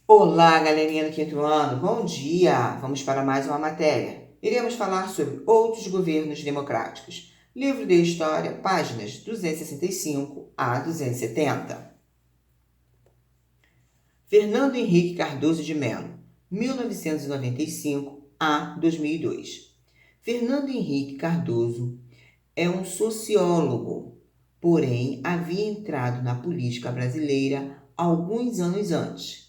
Olá, galerinha do quinto ano, bom dia! Vamos para mais uma matéria. Iremos falar sobre outros governos democráticos. Livro de História, páginas 265 a 270. Fernando Henrique Cardoso de Melo, 1995 a 2002. Fernando Henrique Cardoso é um sociólogo, porém havia entrado na política brasileira alguns anos antes,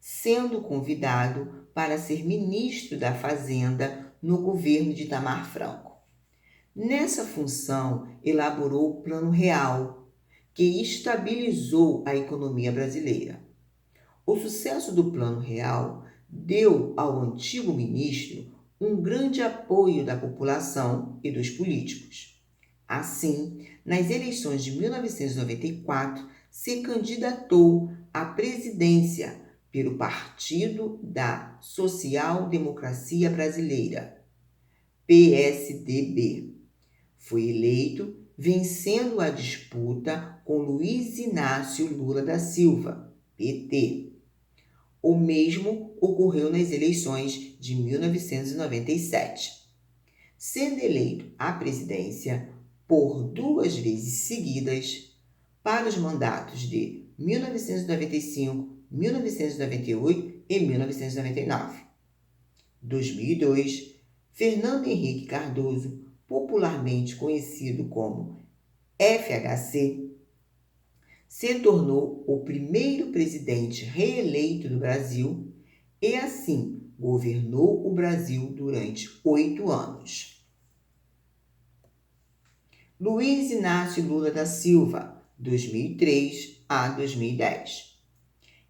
sendo convidado para ser ministro da Fazenda no governo de Itamar Franco. Nessa função, elaborou o Plano Real, que estabilizou a economia brasileira. O sucesso do Plano Real deu ao antigo ministro um grande apoio da população e dos políticos. Assim, nas eleições de 1994, se candidatou à presidência pelo Partido da Social Democracia Brasileira, PSDB. Foi eleito, vencendo a disputa com Luiz Inácio Lula da Silva, PT. O mesmo ocorreu nas eleições de 1997. Sendo eleito à presidência por 2 vezes seguidas, para os mandatos de 1995, 1998 e 1999. 2002, Fernando Henrique Cardoso, popularmente conhecido como FHC, se tornou o primeiro presidente reeleito do Brasil e, assim, governou o Brasil durante 8 anos. Luiz Inácio Lula da Silva, 2003 a 2010.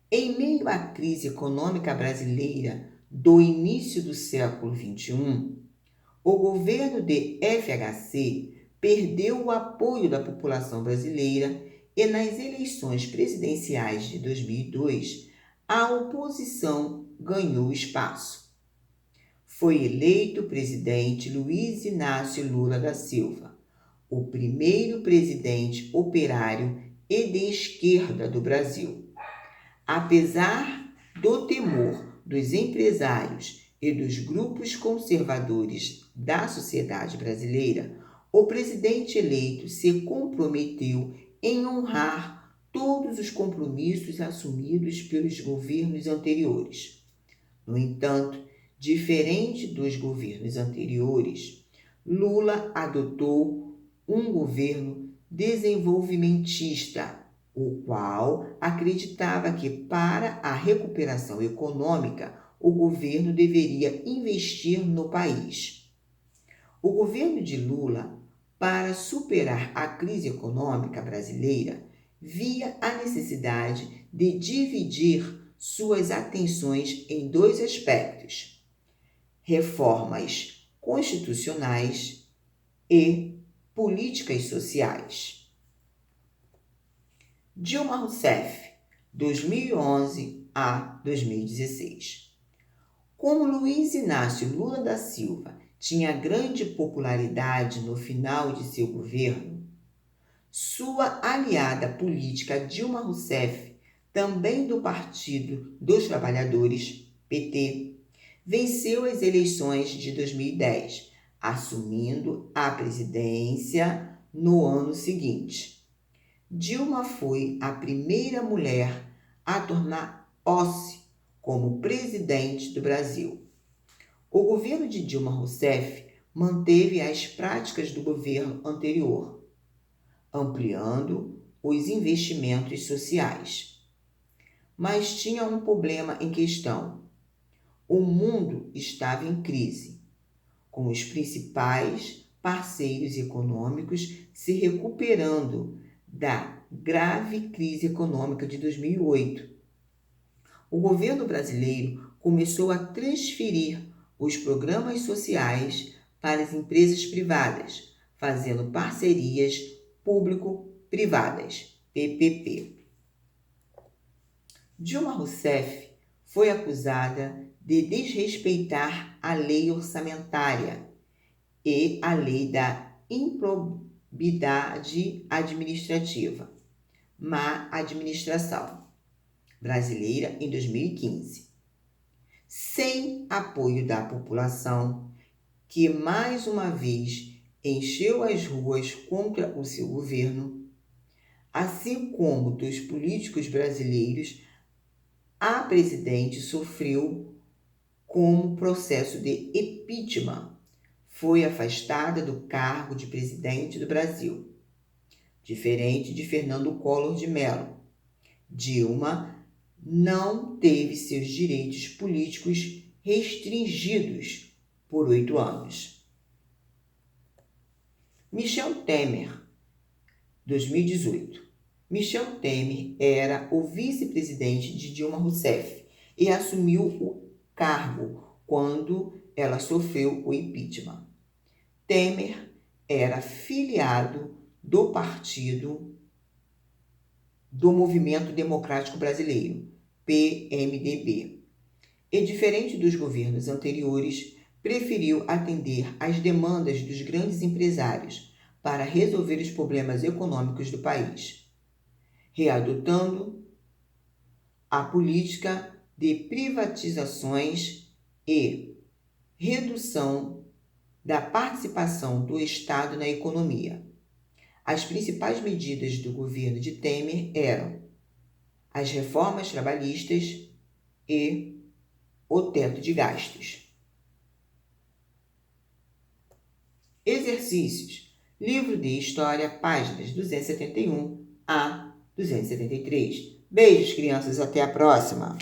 Em meio à crise econômica brasileira do início do século XXI, o governo de FHC perdeu o apoio da população brasileira e nas eleições presidenciais de 2002, a oposição ganhou espaço. Foi eleito presidente Luiz Inácio Lula da Silva, o primeiro presidente operário e de esquerda do Brasil. Apesar do temor dos empresários e dos grupos conservadores da sociedade brasileira, o presidente eleito se comprometeu em honrar todos os compromissos assumidos pelos governos anteriores. No entanto, diferente dos governos anteriores, Lula adotou um governo desenvolvimentista, o qual acreditava que, para a recuperação econômica, o governo deveria investir no país. O governo de Lula, para superar a crise econômica brasileira, via a necessidade de dividir suas atenções em 2 aspectos: reformas constitucionais e políticas sociais. Dilma Rousseff, 2011 a 2016. Como Luiz Inácio Lula da Silva tinha grande popularidade no final de seu governo, sua aliada política Dilma Rousseff, também do Partido dos Trabalhadores, PT, venceu as eleições de 2010, assumindo a presidência no ano seguinte. Dilma foi a primeira mulher a tornar posse como presidente do Brasil. O governo de Dilma Rousseff manteve as práticas do governo anterior, ampliando os investimentos sociais. Mas tinha um problema em questão. O mundo estava em crise, com os principais parceiros econômicos se recuperando da grave crise econômica de 2008. O governo brasileiro começou a transferir os programas sociais para as empresas privadas, fazendo parcerias público-privadas, PPP. Dilma Rousseff foi acusada de desrespeitar a lei orçamentária e a lei da improbidade administrativa, má administração. brasileira em 2015. Sem apoio da população, que mais uma vez encheu as ruas contra o seu governo, assim como dos políticos brasileiros, a presidente sofreu como processo de impeachment. Foi afastada do cargo de presidente do Brasil. Diferente de Fernando Collor de Mello, Dilma não teve seus direitos políticos restringidos por 8 anos. Michel Temer, 2018. Michel Temer era o vice-presidente de Dilma Rousseff e assumiu o cargo quando ela sofreu o impeachment. Temer era filiado do partido do Movimento Democrático Brasileiro, PMDB, e, diferente dos governos anteriores, preferiu atender às demandas dos grandes empresários para resolver os problemas econômicos do país, readotando a política de privatizações e redução da participação do Estado na economia. As principais medidas do governo de Temer eram as reformas trabalhistas e o teto de gastos. Exercícios. Livro de História, páginas 271 a 273. Beijos, crianças. Até a próxima!